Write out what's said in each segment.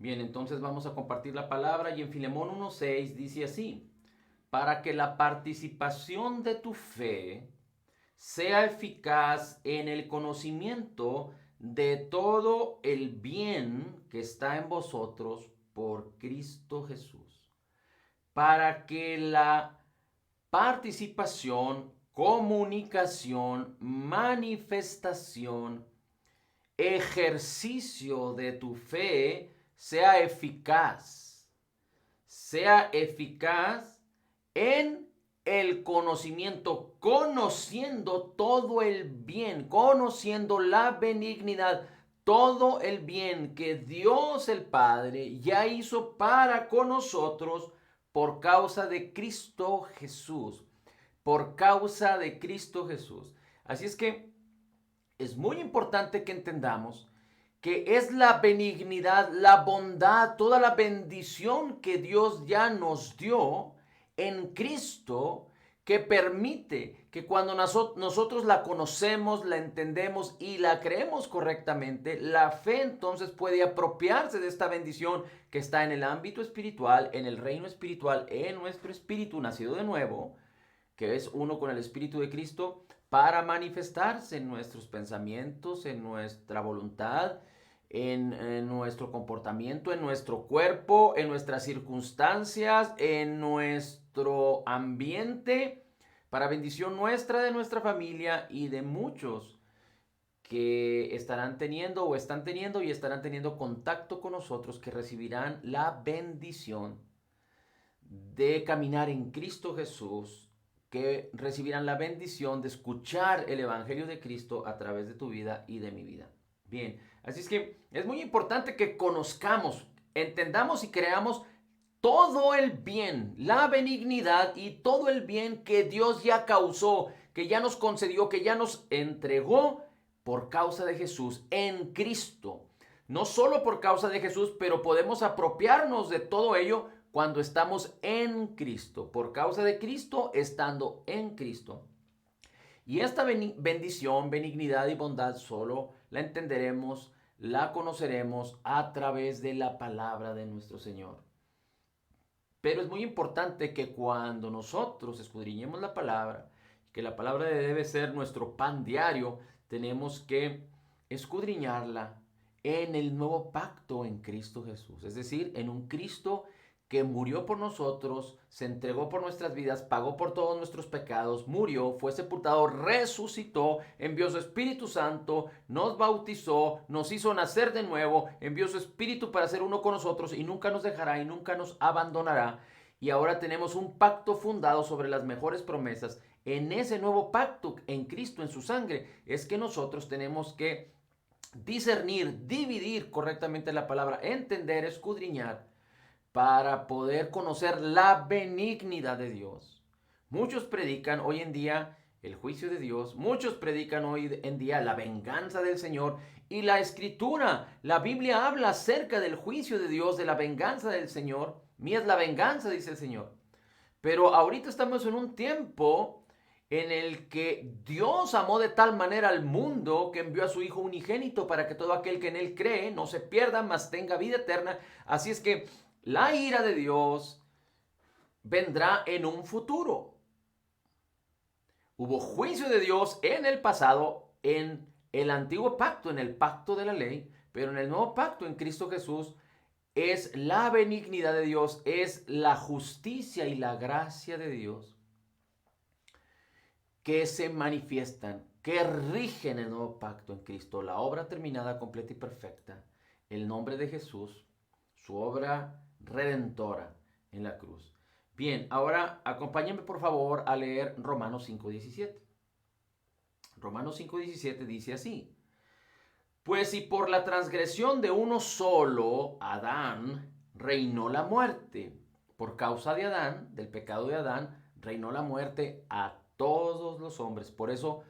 Bien, entonces vamos a compartir la palabra y en Filemón 1:6 dice así, para que la participación de tu fe sea eficaz en el conocimiento de todo el bien que está en vosotros por Cristo Jesús, para que la participación, comunicación, manifestación, ejercicio de tu fe sea eficaz en el conocimiento, conociendo todo el bien, conociendo la benignidad, todo el bien que Dios el Padre ya hizo para con nosotros por causa de Cristo Jesús. Por causa de Cristo Jesús. Así es que es muy importante que entendamos que es la benignidad, la bondad, toda la bendición que Dios ya nos dio en Cristo que permite que cuando nosotros la conocemos, la entendemos y la creemos correctamente, la fe entonces puede apropiarse de esta bendición que está en el ámbito espiritual, en el reino espiritual, en nuestro espíritu nacido de nuevo, que es uno con el Espíritu de Cristo, para manifestarse en nuestros pensamientos, en nuestra voluntad, en nuestro comportamiento, en nuestro cuerpo, en nuestras circunstancias, en nuestro ambiente, para bendición nuestra, de nuestra familia y de muchos que estarán teniendo o están teniendo y estarán teniendo contacto con nosotros, que recibirán la bendición de caminar en Cristo Jesús, que recibirán la bendición de escuchar el Evangelio de Cristo a través de tu vida y de mi vida. Bien, así es que es muy importante que conozcamos, entendamos y creamos todo el bien, la benignidad y todo el bien que Dios ya causó, que ya nos concedió, que ya nos entregó por causa de Jesús en Cristo. No solo por causa de Jesús, pero podemos apropiarnos de todo ello cuando estamos en Cristo, por causa de Cristo, estando en Cristo. Y esta bendición, benignidad y bondad solo la entenderemos, la conoceremos a través de la palabra de nuestro Señor. Pero es muy importante que cuando nosotros escudriñemos la palabra, que la palabra debe ser nuestro pan diario, tenemos que escudriñarla en el nuevo pacto en Cristo Jesús. Es decir, en un Cristo que murió por nosotros, se entregó por nuestras vidas, pagó por todos nuestros pecados, murió, fue sepultado, resucitó, envió su Espíritu Santo, nos bautizó, nos hizo nacer de nuevo, envió su Espíritu para ser uno con nosotros y nunca nos dejará y nunca nos abandonará. Y ahora tenemos un pacto fundado sobre las mejores promesas. En ese nuevo pacto en Cristo, en su sangre, es que nosotros tenemos que discernir, dividir correctamente la palabra, entender, escudriñar, para poder conocer la benignidad de Dios. Muchos predican hoy en día el juicio de Dios, muchos predican hoy en día la venganza del Señor, y la Escritura, la Biblia habla acerca del juicio de Dios, de la venganza del Señor. Mía es la venganza, dice el Señor. Pero ahorita estamos en un tiempo en el que Dios amó de tal manera al mundo que envió a su Hijo unigénito para que todo aquel que en él cree no se pierda, mas tenga vida eterna. Así es que la ira de Dios vendrá en un futuro. Hubo juicio de Dios en el pasado, en el antiguo pacto, en el pacto de la ley, pero en el nuevo pacto en Cristo Jesús es la benignidad de Dios, es la justicia y la gracia de Dios que se manifiestan, que rigen el nuevo pacto en Cristo, la obra terminada, completa y perfecta, el nombre de Jesús, su obra redentora en la cruz. Bien, ahora acompáñenme por favor a leer Romanos 5:17. Romanos 5:17 dice así: pues si por la transgresión de uno solo, Adán, reinó la muerte, por causa de Adán, del pecado de Adán, reinó la muerte a todos los hombres. Por eso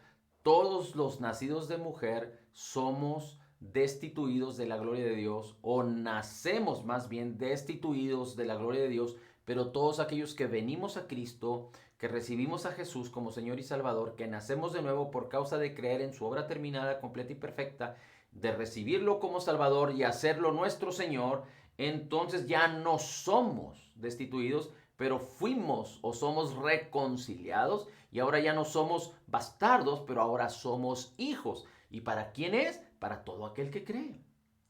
todos los nacidos de mujer somos destituidos de la gloria de Dios, o nacemos más bien destituidos de la gloria de Dios, pero todos aquellos que venimos a Cristo, que recibimos a Jesús como Señor y Salvador, que nacemos de nuevo por causa de creer en su obra terminada, completa y perfecta, de recibirlo como Salvador y hacerlo nuestro Señor, entonces ya no somos destituidos, pero fuimos o somos reconciliados y ahora ya no somos bastardos, pero ahora somos hijos. ¿Y para quién es? Para todo aquel que cree.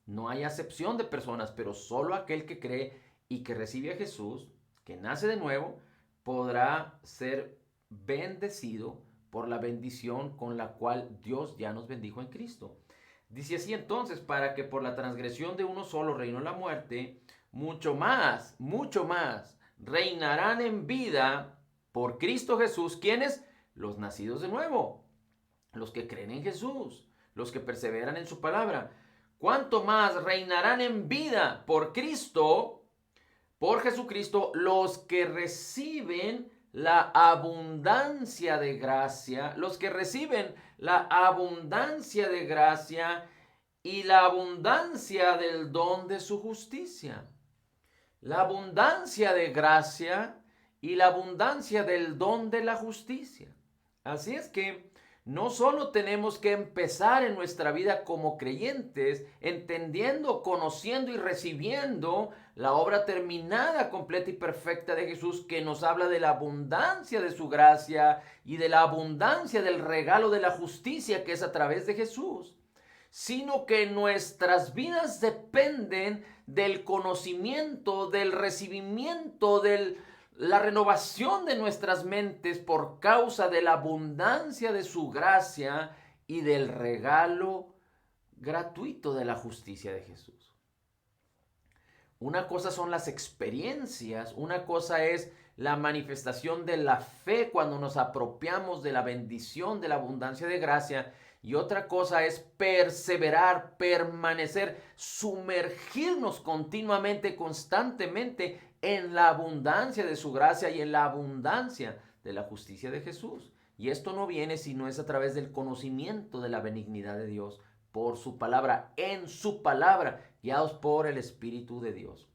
No hay acepción de personas, pero solo aquel que cree y que recibe a Jesús, que nace de nuevo, podrá ser bendecido por la bendición con la cual Dios ya nos bendijo en Cristo. Dice así entonces, para que por la transgresión de uno solo reinó la muerte, mucho más, reinarán en vida por Cristo Jesús. ¿Quiénes? Los nacidos de nuevo, los que creen en Jesús, los que perseveran en su palabra. ¿Cuánto más reinarán en vida por Cristo, por Jesucristo, los que reciben la abundancia de gracia, los que reciben la abundancia de gracia y la abundancia del don de su justicia? La abundancia de gracia y la abundancia del don de la justicia. Así es que no solo tenemos que empezar en nuestra vida como creyentes, entendiendo, conociendo y recibiendo la obra terminada, completa y perfecta de Jesús, que nos habla de la abundancia de su gracia y de la abundancia del regalo de la justicia que es a través de Jesús, sino que nuestras vidas dependen del conocimiento, del recibimiento, de la renovación de nuestras mentes por causa de la abundancia de su gracia y del regalo gratuito de la justicia de Jesús. Una cosa son las experiencias, una cosa es la manifestación de la fe cuando nos apropiamos de la bendición, de la abundancia de gracia, y otra cosa es perseverar, permanecer, sumergirnos continuamente, constantemente en la abundancia de su gracia y en la abundancia de la justicia de Jesús. Y esto no viene si no es a través del conocimiento de la benignidad de Dios por su palabra, en su palabra, guiados por el Espíritu de Dios.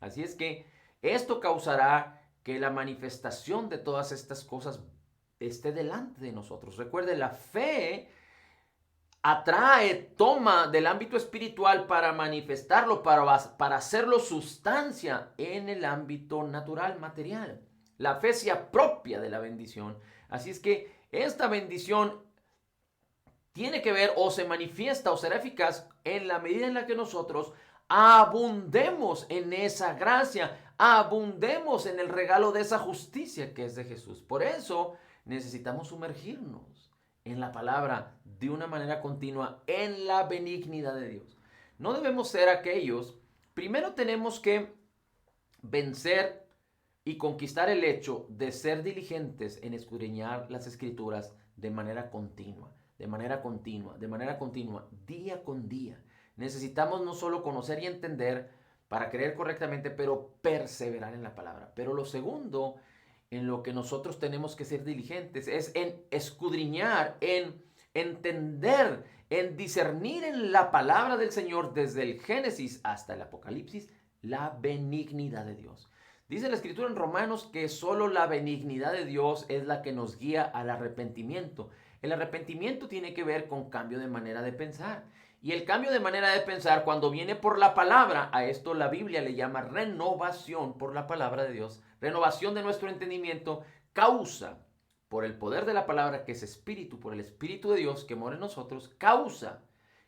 Así es que esto causará que la manifestación de todas estas cosas esté delante de nosotros. Recuerde, la fe atrae, toma del ámbito espiritual para manifestarlo, para hacerlo sustancia en el ámbito natural, material. La fe se apropia de la bendición. Así es que esta bendición tiene que ver o se manifiesta o será eficaz en la medida en la que nosotros abundemos en esa gracia, abundemos en el regalo de esa justicia que es de Jesús. Por eso necesitamos sumergirnos en la palabra de una manera continua, en la benignidad de Dios. No debemos ser aquellos, primero tenemos que vencer y conquistar el hecho de ser diligentes en escudriñar las escrituras de manera continua, día con día. Necesitamos no solo conocer y entender para creer correctamente, pero perseverar en la palabra. Pero lo segundo en lo que nosotros tenemos que ser diligentes es en escudriñar, en entender, en discernir en la palabra del Señor desde el Génesis hasta el Apocalipsis, la benignidad de Dios. Dice la Escritura en Romanos que solo la benignidad de Dios es la que nos guía al arrepentimiento. El arrepentimiento tiene que ver con cambio de manera de pensar. Y el cambio de manera de pensar, cuando viene por la palabra, a esto la Biblia le llama renovación por la palabra de Dios. Renovación de nuestro entendimiento causa, por el poder de la palabra que es espíritu, por el Espíritu de Dios que mora en nosotros, causa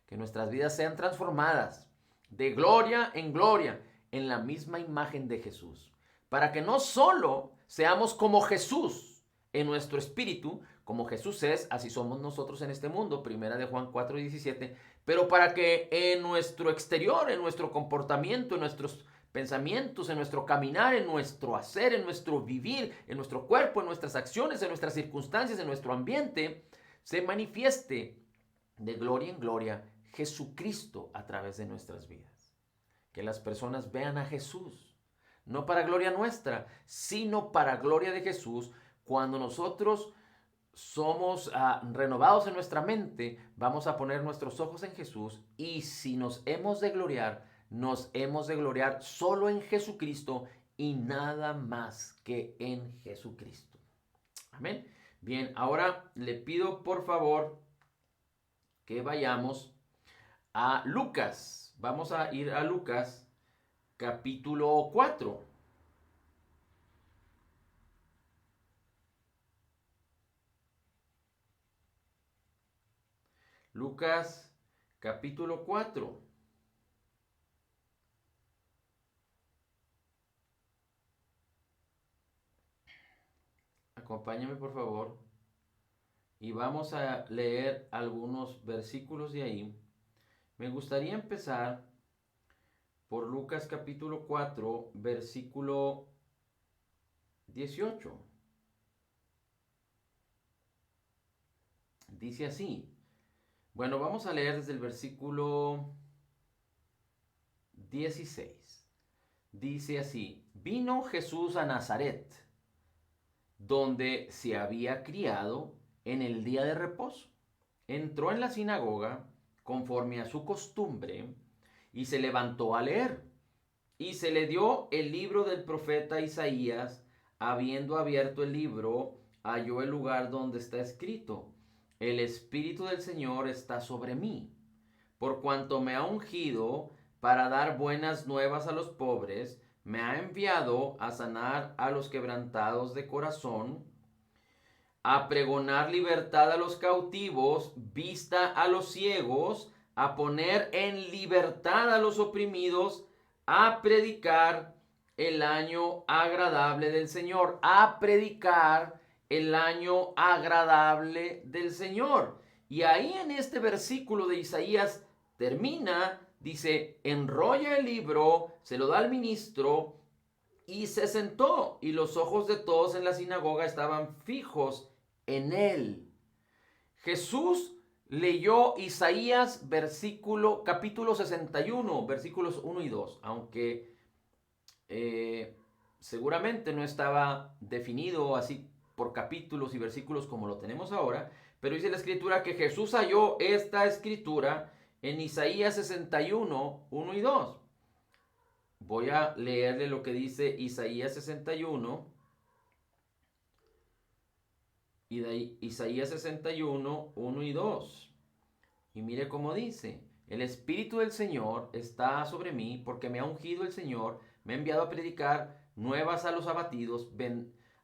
que nuestras vidas sean transformadas de gloria en la misma imagen de Jesús. Para que no solo seamos como Jesús en nuestro espíritu, como Jesús es, así somos nosotros en este mundo, primera de Juan 4:17, pero para que en nuestro exterior, en nuestro comportamiento, en nuestros pensamientos, en nuestro caminar, en nuestro hacer, en nuestro vivir, en nuestro cuerpo, en nuestras acciones, en nuestras circunstancias, en nuestro ambiente, se manifieste de gloria en gloria Jesucristo a través de nuestras vidas. Que las personas vean a Jesús, no para gloria nuestra, sino para gloria de Jesús. Cuando nosotros somos renovados en nuestra mente, vamos a poner nuestros ojos en Jesús, y si nos hemos de gloriar solo en Jesucristo y nada más que en Jesucristo. Amén. Bien, ahora le pido por favor que vayamos a Lucas. Vamos a ir a Lucas capítulo 4. Lucas capítulo 4. Acompáñame por favor. Y vamos a leer algunos versículos de ahí. Me gustaría empezar por Lucas capítulo 4, versículo 18. Dice así. Bueno, vamos a leer desde el versículo 16. Dice así. Vino Jesús a Nazaret, donde se había criado en el día de reposo. Entró en la sinagoga conforme a su costumbre y se levantó a leer. Y se le dio el libro del profeta Isaías. Habiendo abierto el libro, halló el lugar donde está escrito: El Espíritu del Señor está sobre mí, por cuanto me ha ungido para dar buenas nuevas a los pobres, me ha enviado a sanar a los quebrantados de corazón, a pregonar libertad a los cautivos, vista a los ciegos, a poner en libertad a los oprimidos, a predicar el año agradable del Señor, a predicar el año agradable del Señor. Y ahí en este versículo de Isaías termina, dice, enrolla el libro, se lo da al ministro y se sentó, y los ojos de todos en la sinagoga estaban fijos en él. Jesús leyó Isaías capítulo 61, versículos 1 y 2, aunque seguramente no estaba definido así por capítulos y versículos como lo tenemos ahora, pero dice la escritura que Jesús halló esta escritura en Isaías 61, 1 y 2. Voy a leerle lo que dice Isaías 61. Y de ahí, Isaías 61, 1 y 2. Y mire cómo dice: el Espíritu del Señor está sobre mí, porque me ha ungido el Señor, me ha enviado a predicar nuevas a los abatidos,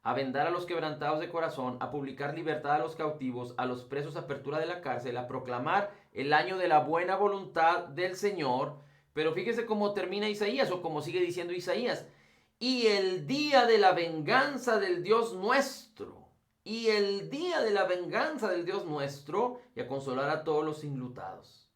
a vendar a los quebrantados de corazón, a publicar libertad a los cautivos, a los presos apertura de la cárcel, a proclamar el año de la buena voluntad del Señor. Pero fíjese cómo termina Isaías, o cómo sigue diciendo Isaías: y el día de la venganza del Dios nuestro. Y el día de la venganza del Dios nuestro, y a consolar a todos los enlutados.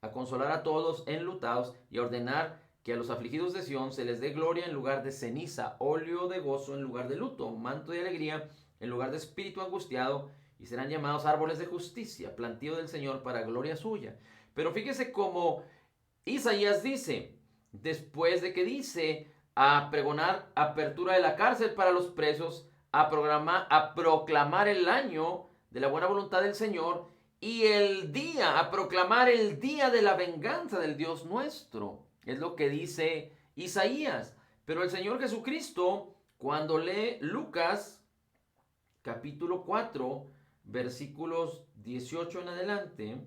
A consolar a todos los enlutados y a ordenar que a los afligidos de Sión se les dé gloria en lugar de ceniza, óleo de gozo en lugar de luto, manto de alegría en lugar de espíritu angustiado, y serán llamados árboles de justicia, plantío del Señor para gloria suya. Pero fíjese cómo Isaías dice, después de que dice a pregonar apertura de la cárcel para los presos, a proclamar el año de la buena voluntad del Señor, y a proclamar el día de la venganza del Dios nuestro. Es lo que dice Isaías. Pero el Señor Jesucristo, cuando lee Lucas capítulo 4, versículos 18 en adelante,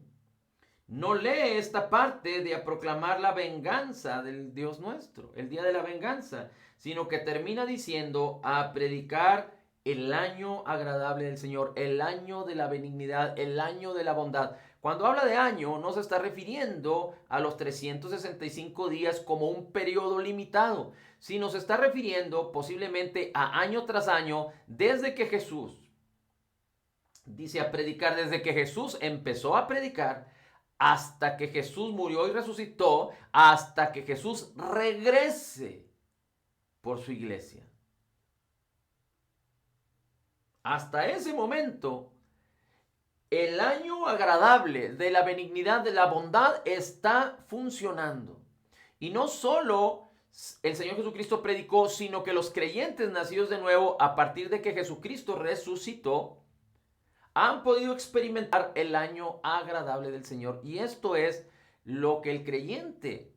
no lee esta parte de a proclamar la venganza del Dios nuestro, el día de la venganza, sino que termina diciendo a predicar el año agradable del Señor, el año de la benignidad, el año de la bondad. Cuando habla de año, no se está refiriendo a los 365 días como un periodo limitado, sino se está refiriendo posiblemente a año tras año desde que Jesús, dice a predicar, desde que Jesús empezó a predicar, hasta que Jesús murió y resucitó, hasta que Jesús regrese por su iglesia. Hasta ese momento, el año agradable de la benignidad, de la bondad, está funcionando. Y no solo el Señor Jesucristo predicó, sino que los creyentes nacidos de nuevo a partir de que Jesucristo resucitó, han podido experimentar el año agradable del Señor. Y esto es lo que el creyente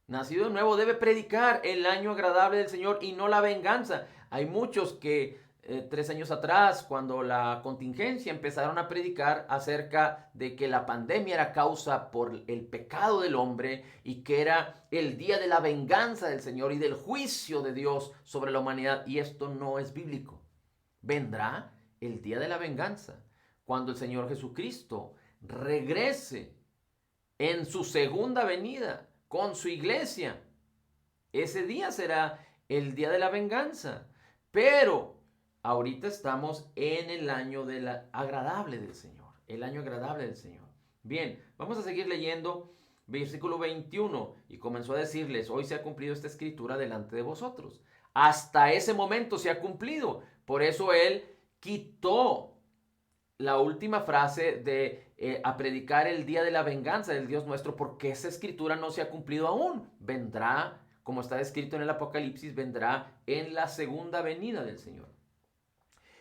nacido de nuevo debe predicar: el año agradable del Señor y no la venganza. Hay muchos que 3 años atrás, cuando la contingencia empezaron a predicar acerca de que la pandemia era causa por el pecado del hombre y que era el día de la venganza del Señor y del juicio de Dios sobre la humanidad. Y esto no es bíblico. Vendrá el día de la venganza, cuando el Señor Jesucristo regrese en su segunda venida con su iglesia. Ese día será el día de la venganza. Pero ahorita estamos en el año agradable del Señor. El año agradable del Señor. Bien, vamos a seguir leyendo versículo 21. Y comenzó a decirles, hoy se ha cumplido esta escritura delante de vosotros. Hasta ese momento se ha cumplido. Por eso él quitó la última frase de a predicar el día de la venganza del Dios nuestro, porque esa escritura no se ha cumplido aún. Vendrá, como está escrito en el Apocalipsis, vendrá en la segunda venida del Señor.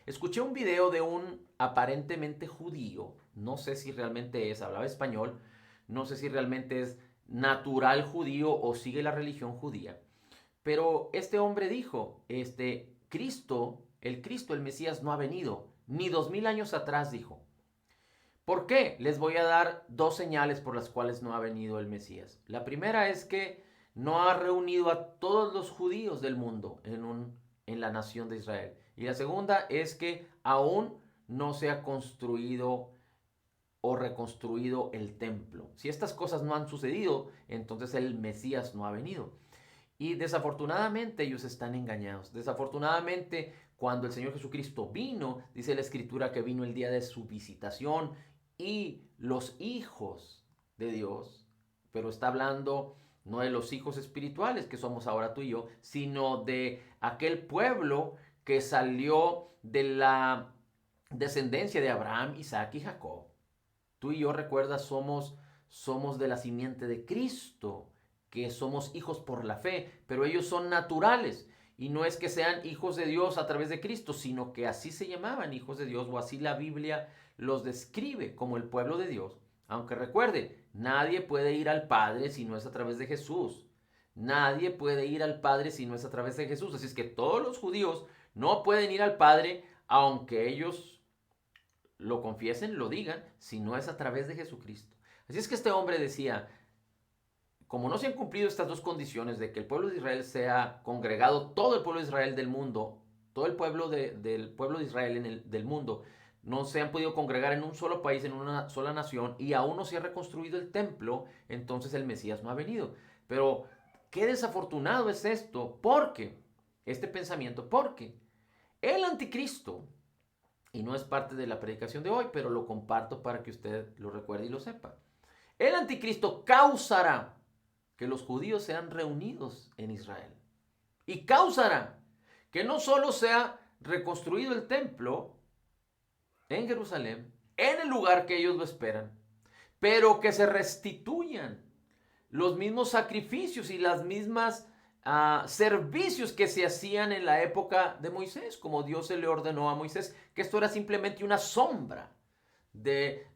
Escuché un video de un aparentemente judío, no sé si realmente hablaba español, no sé si realmente es natural judío o sigue la religión judía, pero este hombre dijo, Cristo, el Mesías, no ha venido, ni 2000 años atrás, dijo. ¿Por qué? Les voy a dar 2 señales por las cuales no ha venido el Mesías. La primera es que no ha reunido a todos los judíos del mundo en la nación de Israel. Y la segunda es que aún no se ha construido o reconstruido el templo. Si estas cosas no han sucedido, entonces el Mesías no ha venido. Y desafortunadamente ellos están engañados. Desafortunadamente, cuando el Señor Jesucristo vino, dice la Escritura que vino el día de su visitación y los hijos de Dios, pero está hablando no de los hijos espirituales que somos ahora tú y yo, sino de aquel pueblo que salió de la descendencia de Abraham, Isaac y Jacob. Tú y yo, recuerda, somos de la simiente de Cristo, que somos hijos por la fe, pero ellos son naturales. Y no es que sean hijos de Dios a través de Cristo, sino que así se llamaban hijos de Dios, o así la Biblia los describe como el pueblo de Dios. Aunque recuerde, nadie puede ir al Padre si no es a través de Jesús. Nadie puede ir al Padre si no es a través de Jesús. Así es que todos los judíos no pueden ir al Padre, aunque ellos lo confiesen, lo digan, si no es a través de Jesucristo. Así es que este hombre decía, como no se han cumplido estas dos condiciones de que el pueblo de Israel sea congregado, todo el pueblo de Israel del mundo, todo el pueblo del pueblo de Israel del mundo, no se han podido congregar en un solo país, en una sola nación, y aún no se ha reconstruido el templo, entonces el Mesías no ha venido. Pero qué desafortunado es esto, porque, este pensamiento, porque el anticristo, y no es parte de la predicación de hoy, pero lo comparto para que usted lo recuerde y lo sepa. El anticristo causará que los judíos sean reunidos en Israel. Y causará que no solo sea reconstruido el templo en Jerusalén, en el lugar que ellos lo esperan, pero que se restituyan los mismos sacrificios y las mismas servicios que se hacían en la época de Moisés, como Dios se le ordenó a Moisés, que esto era simplemente una sombra de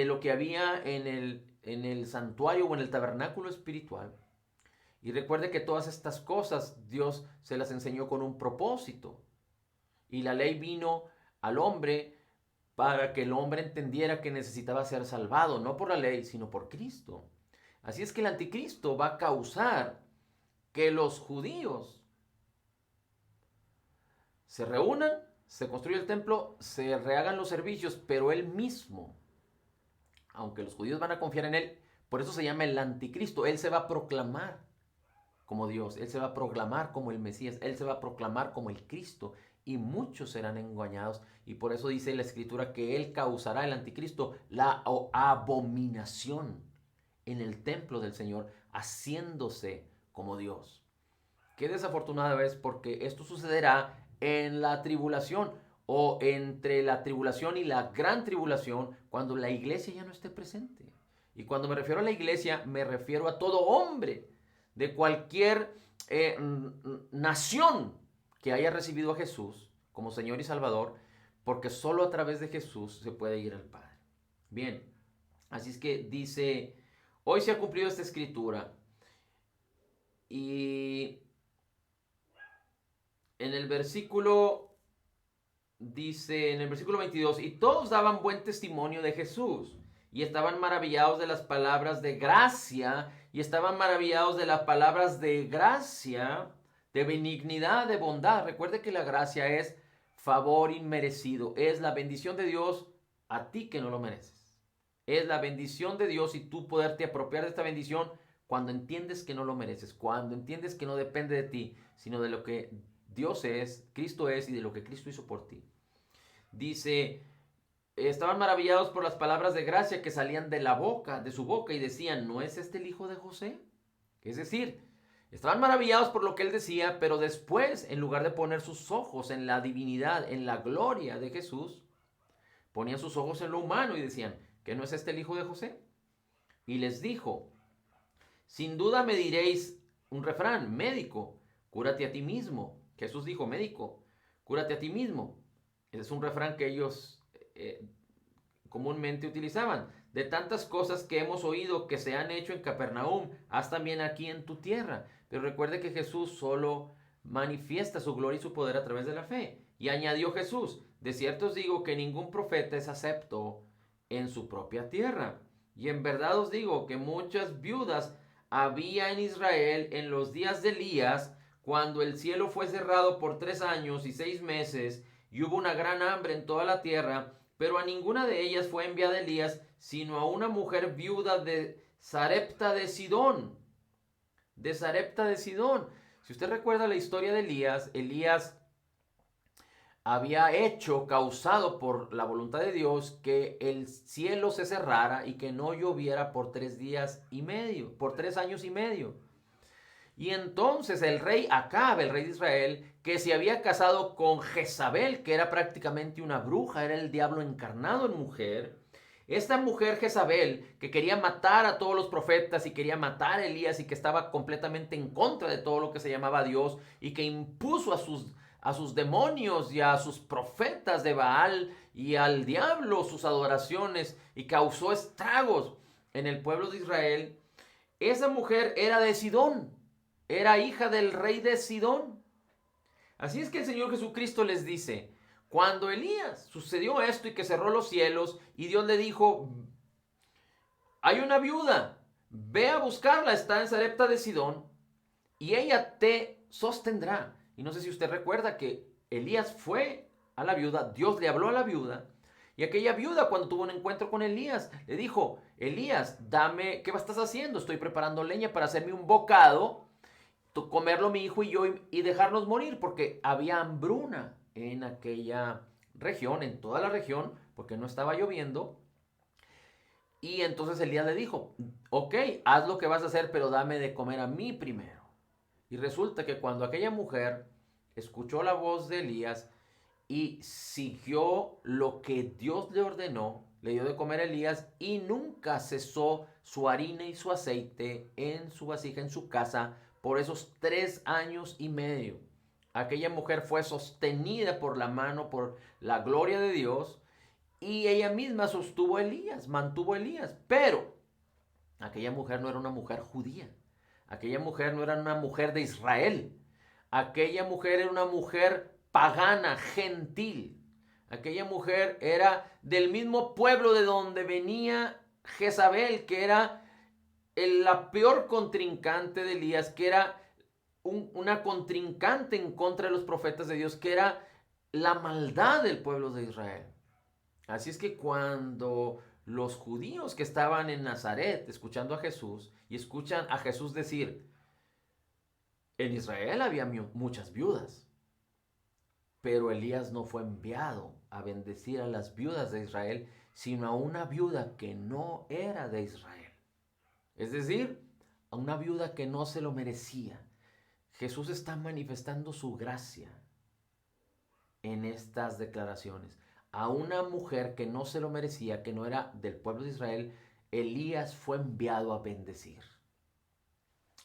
lo que había en el santuario o en el tabernáculo espiritual. Y recuerde que todas estas cosas Dios se las enseñó con un propósito. Y la ley vino al hombre para que el hombre entendiera que necesitaba ser salvado, no por la ley, sino por Cristo. Así es que el anticristo va a causar que los judíos se reúnan, se construya el templo, se rehagan los servicios, pero él mismo, aunque los judíos van a confiar en él, por eso se llama el anticristo, él se va a proclamar como Dios, él se va a proclamar como el Mesías, él se va a proclamar como el Cristo, y muchos serán engañados, y por eso dice la Escritura que él causará, el anticristo, la abominación en el templo del Señor, haciéndose como Dios. Qué desafortunado es, porque esto sucederá en la tribulación, o entre la tribulación y la gran tribulación, cuando la iglesia ya no esté presente. Y cuando me refiero a la iglesia, me refiero a todo hombre de cualquier nación que haya recibido a Jesús como Señor y Salvador, porque solo a través de Jesús se puede ir al Padre. Bien, así es que dice, hoy se ha cumplido esta escritura. Y en el versículo dice en el versículo 22, y todos daban buen testimonio de Jesús, y estaban maravillados de las palabras de gracia, y estaban maravillados de las palabras de gracia, de benignidad, de bondad. Recuerde que la gracia es favor inmerecido, es la bendición de Dios a ti que no lo mereces. Es la bendición de Dios y tú poderte apropiar de esta bendición cuando entiendes que no lo mereces, cuando entiendes que no depende de ti, sino de lo que Dios es, Cristo es y de lo que Cristo hizo por ti. Dice, estaban maravillados por las palabras de gracia que salían de la boca, de su boca, y decían, ¿no es este el hijo de José? Es decir, estaban maravillados por lo que él decía, pero después, en lugar de poner sus ojos en la divinidad, en la gloria de Jesús, ponían sus ojos en lo humano y decían, ¿que no es este el hijo de José? Y les dijo, sin duda me diréis un refrán, médico, cúrate a ti mismo. Jesús dijo, médico, cúrate a ti mismo. Ese es un refrán que ellos comúnmente utilizaban. De tantas cosas que hemos oído que se han hecho en Capernaum, haz también aquí en tu tierra. Pero recuerde que Jesús solo manifiesta su gloria y su poder a través de la fe. Y añadió Jesús, de cierto os digo que ningún profeta es acepto en su propia tierra. Y en verdad os digo que muchas viudas había en Israel en los días de Elías, cuando el cielo fue cerrado por 3 años y 6 meses, y hubo una gran hambre en toda la tierra, pero a ninguna de ellas fue enviada Elías, sino a una mujer viuda de Sarepta de Sidón. De Sarepta de Sidón. Si usted recuerda la historia de Elías, Elías había causado por la voluntad de Dios, que el cielo se cerrara y que no lloviera por 3 días y medio, por 3 años y medio. Y entonces el rey Acab, el rey de Israel, que se había casado con Jezabel, que era prácticamente una bruja, era el diablo encarnado en mujer. Esta mujer Jezabel, que quería matar a todos los profetas y quería matar a Elías y que estaba completamente en contra de todo lo que se llamaba Dios y que impuso a sus demonios y a sus profetas de Baal y al diablo sus adoraciones y causó estragos en el pueblo de Israel. Esa mujer era de Sidón, era hija del rey de Sidón. Así es que el Señor Jesucristo les dice, cuando Elías sucedió esto y que cerró los cielos y Dios le dijo, hay una viuda, ve a buscarla, está en Sarepta de Sidón y ella te sostendrá. Y no sé si usted recuerda que Elías fue a la viuda, Dios le habló a la viuda, y aquella viuda cuando tuvo un encuentro con Elías, le dijo, Elías, dame, ¿qué estás haciendo? Estoy preparando leña para hacerme un bocado, comerlo mi hijo y yo y dejarnos morir, porque había hambruna en aquella región, en toda la región, porque no estaba lloviendo. Y entonces Elías le dijo, ok, haz lo que vas a hacer, pero dame de comer a mí primero. Y resulta que cuando aquella mujer escuchó la voz de Elías y siguió lo que Dios le ordenó, le dio de comer a Elías y nunca cesó su harina y su aceite en su vasija, en su casa, por esos 3 años y medio. Aquella mujer fue sostenida por la mano, por la gloria de Dios, y ella misma sostuvo a Elías, mantuvo a Elías. Pero aquella mujer no era una mujer judía. Aquella mujer no era una mujer de Israel. Aquella mujer era una mujer pagana, gentil. Aquella mujer era del mismo pueblo de donde venía Jezabel, que era la peor contrincante de Elías, que era una contrincante en contra de los profetas de Dios, que era la maldad del pueblo de Israel. Así es que cuando los judíos que estaban en Nazaret escuchando a Jesús y escuchan a Jesús decir, en Israel había muchas viudas, pero Elías no fue enviado a bendecir a las viudas de Israel, sino a una viuda que no era de Israel. Es decir, a una viuda que no se lo merecía. Jesús está manifestando su gracia en estas declaraciones. A una mujer que no se lo merecía, que no era del pueblo de Israel, Elías fue enviado a bendecir.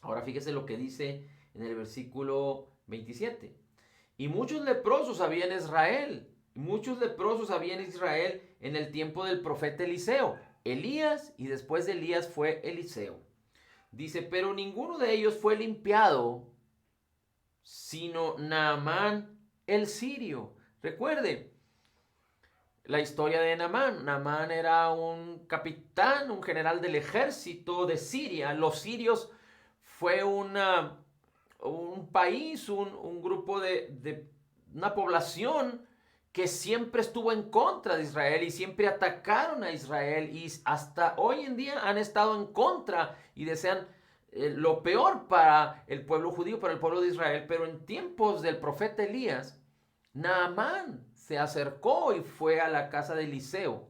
Ahora fíjese lo que dice en el versículo 27. Y muchos leprosos había en Israel. Muchos leprosos había en Israel en el tiempo del profeta Eliseo. Elías y después de Elías fue Eliseo. Dice, pero ninguno de ellos fue limpiado, sino Naamán el sirio. Recuerde, la historia de Naamán. Naamán era un capitán, un general del ejército de Siria. Los sirios fue un país, un grupo de una población que siempre estuvo en contra de Israel y siempre atacaron a Israel y hasta hoy en día han estado en contra y desean lo peor para el pueblo judío, para el pueblo de Israel. Pero en tiempos del profeta Elías, Naamán se acercó y fue a la casa de Eliseo.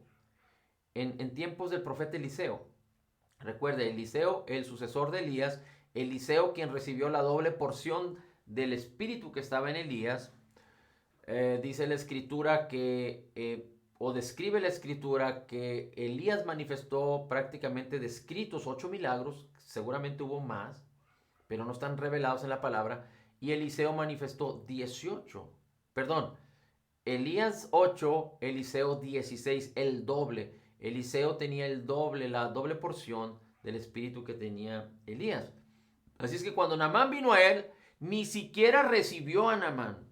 En tiempos del profeta Eliseo. Recuerde, Eliseo, el sucesor de Elías, Eliseo quien recibió la doble porción del espíritu que estaba en Elías. Dice la escritura o describe la escritura que Elías manifestó prácticamente descritos 8 milagros, seguramente hubo más, pero no están revelados en la palabra, y Eliseo manifestó 18, perdón, Elías 8, Eliseo 16, el doble. Eliseo tenía el doble, la doble porción del espíritu que tenía Elías. Así es que cuando Naamán vino a él, ni siquiera recibió a Naamán,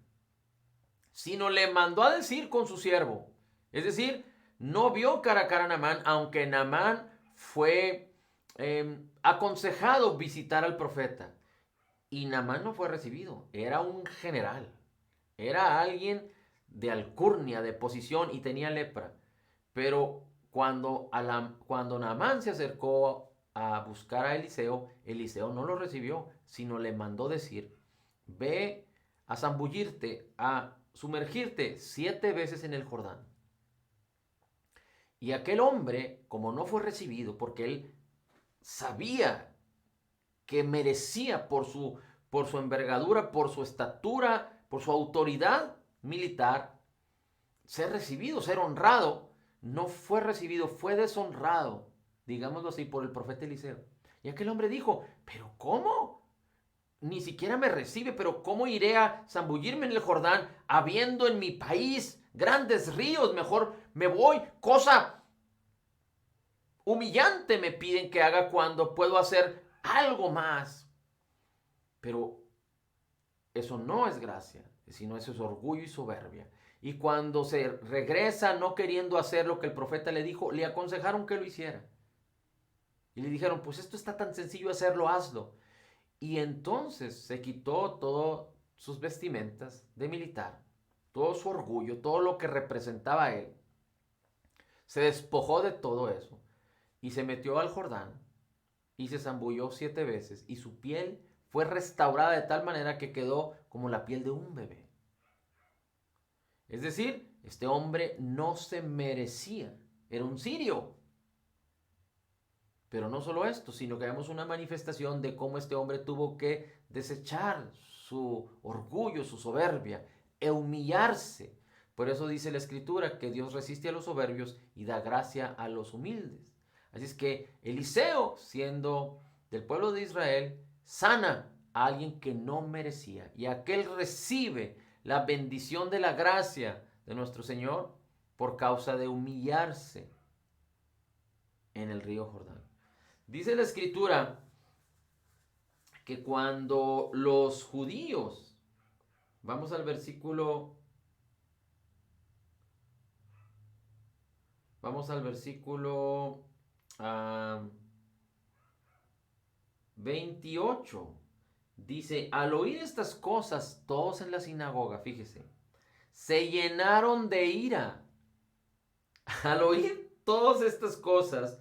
sino le mandó a decir con su siervo. Es decir, no vio cara a cara a Naamán, aunque Naamán fue aconsejado visitar al profeta. Y Naamán no fue recibido, era un general, era alguien de alcurnia, de posición y tenía lepra. Pero cuando Naamán se acercó a buscar a Eliseo, Eliseo no lo recibió, sino le mandó decir, ve a zambullirte, a sumergirte 7 veces en el Jordán. Y aquel hombre, como no fue recibido, porque él sabía que merecía por su envergadura, por su estatura, por su autoridad militar, ser recibido, ser honrado, no fue recibido, fue deshonrado, digámoslo así, por el profeta Eliseo. Y aquel hombre dijo, ¿pero cómo? Ni siquiera me recibe, pero ¿cómo iré a zambullirme en el Jordán habiendo en mi país grandes ríos? Mejor me voy, cosa humillante me piden que haga cuando puedo hacer algo más. Pero eso no es gracia, sino eso es orgullo y soberbia. Y cuando se regresa no queriendo hacer lo que el profeta le dijo, le aconsejaron que lo hiciera. Y le dijeron, pues esto está tan sencillo hacerlo, hazlo. Y entonces se quitó todas sus vestimentas de militar, todo su orgullo, todo lo que representaba a él. Se despojó de todo eso y se metió al Jordán y se zambulló 7 veces y su piel fue restaurada de tal manera que quedó como la piel de un bebé. Es decir, este hombre no se merecía, era un sirio. Pero no solo esto, sino que vemos una manifestación de cómo este hombre tuvo que desechar su orgullo, su soberbia, e humillarse. Por eso dice la escritura que Dios resiste a los soberbios y da gracia a los humildes. Así es que Eliseo, siendo del pueblo de Israel, sana a alguien que no merecía. Y aquel recibe la bendición de la gracia de nuestro Señor por causa de humillarse en el río Jordán. Dice la escritura que cuando los judíos, vamos al versículo 28, dice, al oír estas cosas, todos en la sinagoga, fíjese, se llenaron de ira. Al oír todas estas cosas,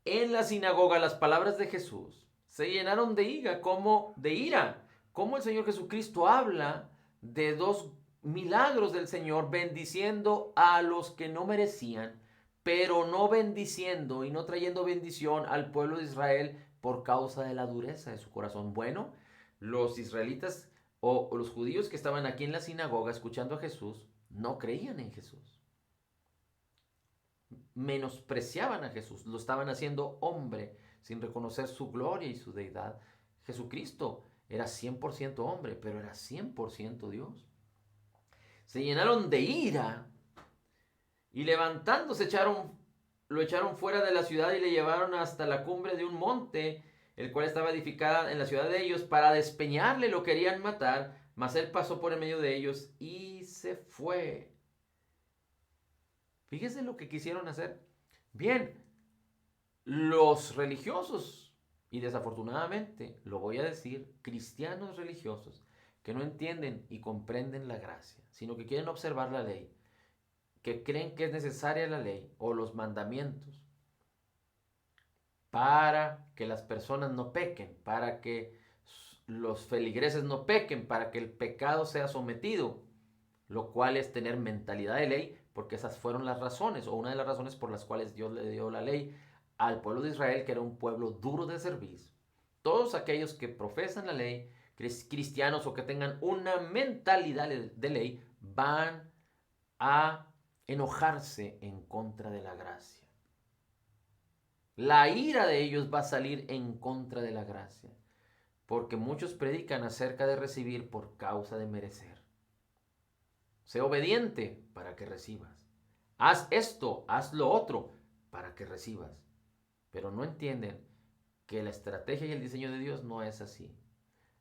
en la sinagoga, las palabras de Jesús se llenaron de ira, como el Señor Jesucristo habla de 2 milagros del Señor, bendiciendo a los que no merecían, pero no bendiciendo y no trayendo bendición al pueblo de Israel por causa de la dureza de su corazón. Bueno, los israelitas o los judíos que estaban aquí en la sinagoga escuchando a Jesús no creían en Jesús. Menospreciaban a Jesús, lo estaban haciendo hombre sin reconocer su gloria y su deidad. Jesucristo era 100% hombre, pero era 100% Dios. Se llenaron de ira y levantándose lo echaron fuera de la ciudad y le llevaron hasta la cumbre de un monte, el cual estaba edificada en la ciudad de ellos, para despeñarle. Lo querían matar, mas él pasó por en medio de ellos y se fue. Fíjese lo que quisieron hacer. Bien, los religiosos, y desafortunadamente lo voy a decir, cristianos religiosos, que no entienden y comprenden la gracia, sino que quieren observar la ley, que creen que es necesaria la ley o los mandamientos para que las personas no pequen, para que los feligreses no pequen, para que el pecado sea sometido, lo cual es tener mentalidad de ley, porque esas fueron las razones, o una de las razones por las cuales Dios le dio la ley al pueblo de Israel, que era un pueblo duro de servicio. Todos aquellos que profesan la ley, cristianos o que tengan una mentalidad de ley, van a enojarse en contra de la gracia. La ira de ellos va a salir en contra de la gracia, porque muchos predican acerca de recibir por causa de merecer. Sé obediente para que recibas. Haz esto, haz lo otro para que recibas. Pero no entienden que la estrategia y el diseño de Dios no es así.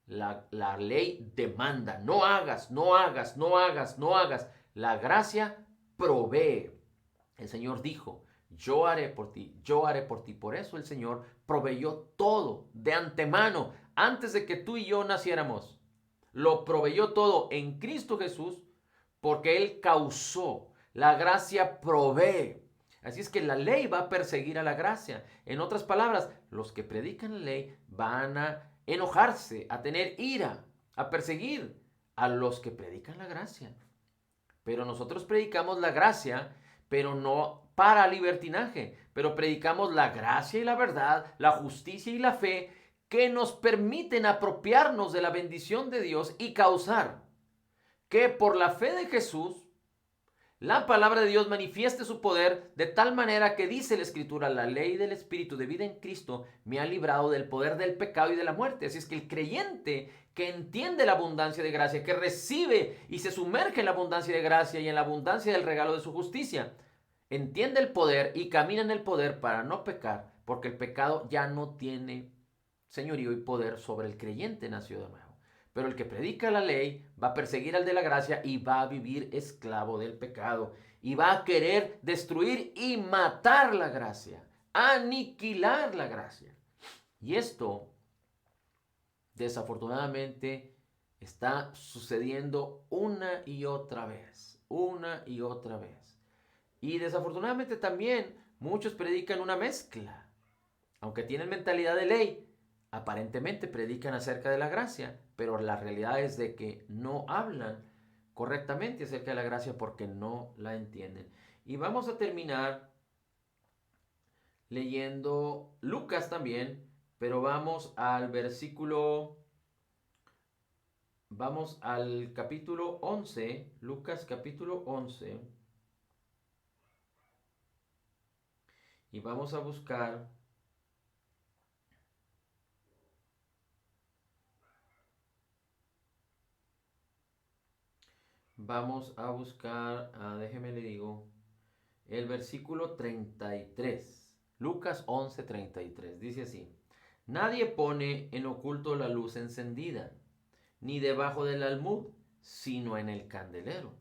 La ley demanda, no hagas, no hagas, no hagas, no hagas. La gracia provee. El Señor dijo, yo haré por ti, yo haré por ti. Por eso el Señor proveyó todo de antemano, antes de que tú y yo naciéramos. Lo proveyó todo en Cristo Jesús, porque Él causó. La gracia provee. Así es que la ley va a perseguir a la gracia. En otras palabras, los que predican la ley van a enojarse, a tener ira, a perseguir a los que predican la gracia. Pero nosotros predicamos la gracia, pero no para libertinaje, pero predicamos la gracia y la verdad, la justicia y la fe, que nos permiten apropiarnos de la bendición de Dios y causar que por la fe de Jesús la palabra de Dios manifieste su poder de tal manera que dice la Escritura, la ley del Espíritu de vida en Cristo me ha librado del poder del pecado y de la muerte. Así es que el creyente que entiende la abundancia de gracia, que recibe y se sumerge en la abundancia de gracia y en la abundancia del regalo de su justicia, entiende el poder y camina en el poder para no pecar, porque el pecado ya no tiene señorío y poder sobre el creyente nacido de nuevo. Pero el que predica la ley va a perseguir al de la gracia y va a vivir esclavo del pecado. Y va a querer destruir y matar la gracia. Aniquilar la gracia. Y esto, desafortunadamente, está sucediendo una y otra vez. Una y otra vez. Y desafortunadamente también muchos predican una mezcla. Aunque tienen mentalidad de ley, aparentemente predican acerca de la gracia, pero la realidad es de que no hablan correctamente acerca de la gracia porque no la entienden. Y vamos a terminar leyendo Lucas también, pero vamos al capítulo 11, Lucas capítulo 11, y vamos a buscar déjeme le digo, el versículo 33. Lucas 11, 33. Dice así. Nadie pone en oculto la luz encendida, ni debajo del almud, sino en el candelero,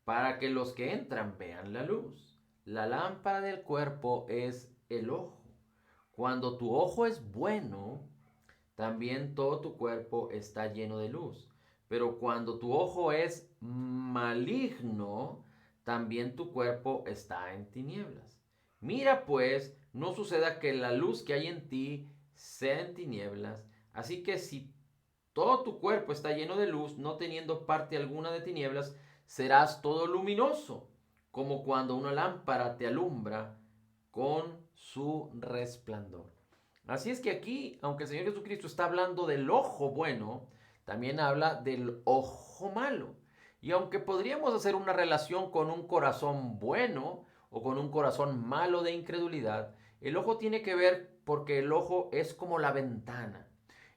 para que los que entran vean la luz. La lámpara del cuerpo es el ojo. Cuando tu ojo es bueno, también todo tu cuerpo está lleno de luz. Pero cuando tu ojo es maligno, también tu cuerpo está en tinieblas. Mira pues, no suceda que la luz que hay en ti sea en tinieblas. Así que si todo tu cuerpo está lleno de luz, no teniendo parte alguna de tinieblas, serás todo luminoso, como cuando una lámpara te alumbra con su resplandor. Así es que aquí, aunque el Señor Jesucristo está hablando del ojo bueno, también habla del ojo malo. Y aunque podríamos hacer una relación con un corazón bueno o con un corazón malo de incredulidad, el ojo tiene que ver porque el ojo es como la ventana.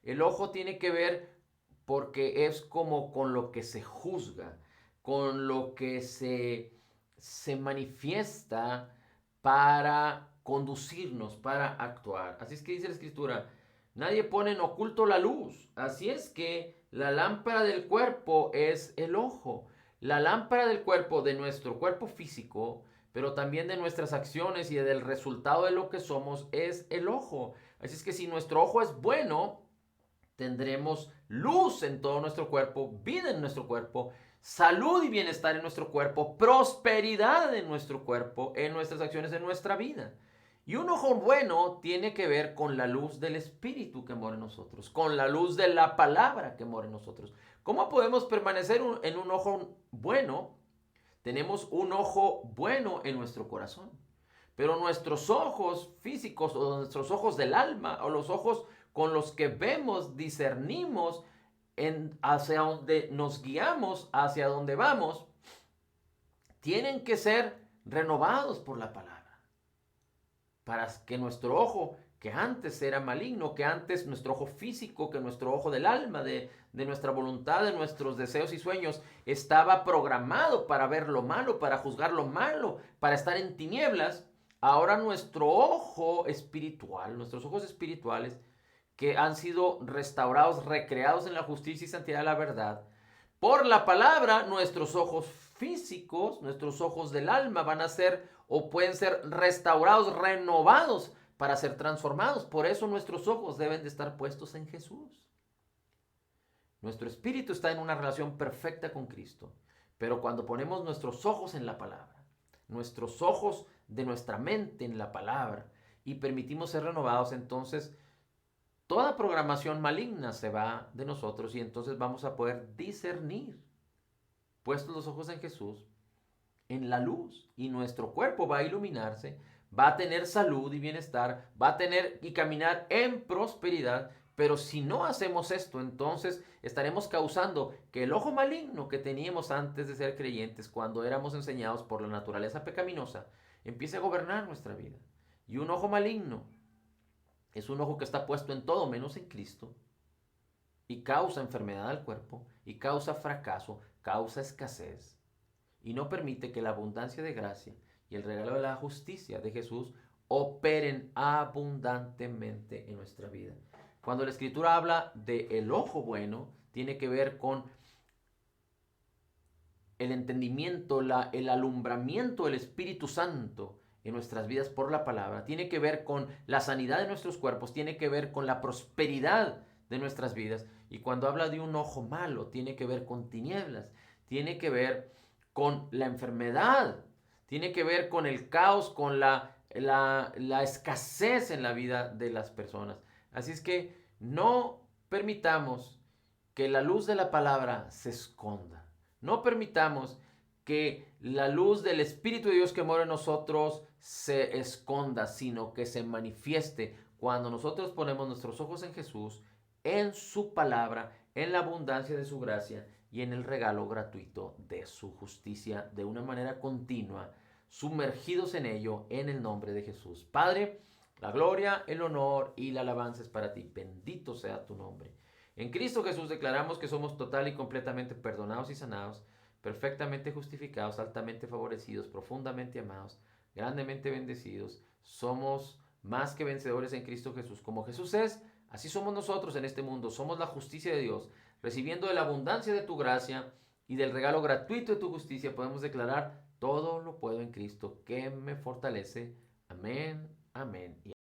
El ojo tiene que ver porque es como con lo que se juzga, con lo que se manifiesta para conducirnos, para actuar. Así es que dice la Escritura, nadie pone en oculto la luz. Así es que la lámpara del cuerpo es el ojo. La lámpara del cuerpo, de nuestro cuerpo físico, pero también de nuestras acciones y del resultado de lo que somos es el ojo. Así es que si nuestro ojo es bueno, tendremos luz en todo nuestro cuerpo, vida en nuestro cuerpo, salud y bienestar en nuestro cuerpo, prosperidad en nuestro cuerpo, en nuestras acciones, en nuestra vida. Y un ojo bueno tiene que ver con la luz del Espíritu que mora en nosotros, con la luz de la palabra que mora en nosotros. ¿Cómo podemos permanecer en un ojo bueno? Tenemos un ojo bueno en nuestro corazón. Pero nuestros ojos físicos o nuestros ojos del alma o los ojos con los que vemos, discernimos hacia donde nos guiamos, hacia donde vamos, tienen que ser renovados por la palabra. Para que nuestro ojo, que antes era maligno, que antes nuestro ojo físico, que nuestro ojo del alma, de nuestra voluntad, de nuestros deseos y sueños, estaba programado para ver lo malo, para juzgar lo malo, para estar en tinieblas. Ahora nuestro ojo espiritual, nuestros ojos espirituales, que han sido restaurados, recreados en la justicia y santidad de la verdad, por la palabra, nuestros ojos físicos, nuestros ojos del alma van a ser o pueden ser restaurados, renovados para ser transformados. Por eso nuestros ojos deben de estar puestos en Jesús. Nuestro espíritu está en una relación perfecta con Cristo, pero cuando ponemos nuestros ojos en la palabra, nuestros ojos de nuestra mente en la palabra y permitimos ser renovados, entonces toda programación maligna se va de nosotros y entonces vamos a poder discernir, puestos los ojos en Jesús, en la luz, y nuestro cuerpo va a iluminarse, va a tener salud y bienestar, va a tener y caminar en prosperidad. Pero si no hacemos esto, entonces estaremos causando que el ojo maligno que teníamos antes de ser creyentes, cuando éramos enseñados por la naturaleza pecaminosa, empiece a gobernar nuestra vida. Y un ojo maligno es un ojo que está puesto en todo menos en Cristo y causa enfermedad al cuerpo y causa fracaso, causa escasez y no permite que la abundancia de gracia y el regalo de la justicia de Jesús operen abundantemente en nuestra vida. Cuando la Escritura habla de el ojo bueno, tiene que ver con el entendimiento, el alumbramiento del Espíritu Santo en nuestras vidas por la palabra, tiene que ver con la sanidad de nuestros cuerpos, tiene que ver con la prosperidad de nuestras vidas. Y cuando habla de un ojo malo, tiene que ver con tinieblas, tiene que ver con la enfermedad, tiene que ver con el caos, con la escasez en la vida de las personas. Así es que no permitamos que la luz de la palabra se esconda. No permitamos que la luz del Espíritu de Dios que mora en nosotros se esconda, sino que se manifieste cuando nosotros ponemos nuestros ojos en Jesús, en su palabra, en la abundancia de su gracia y en el regalo gratuito de su justicia de una manera continua, sumergidos en ello en el nombre de Jesús. Padre, la gloria, el honor y la alabanza es para ti. Bendito sea tu nombre. En Cristo Jesús declaramos que somos total y completamente perdonados y sanados, perfectamente justificados, altamente favorecidos, profundamente amados, grandemente bendecidos. Somos más que vencedores en Cristo Jesús. Como Jesús es, así somos nosotros en este mundo. Somos la justicia de Dios. Recibiendo de la abundancia de tu gracia y del regalo gratuito de tu justicia, podemos declarar: todo lo puedo en Cristo que me fortalece. Amén, amén.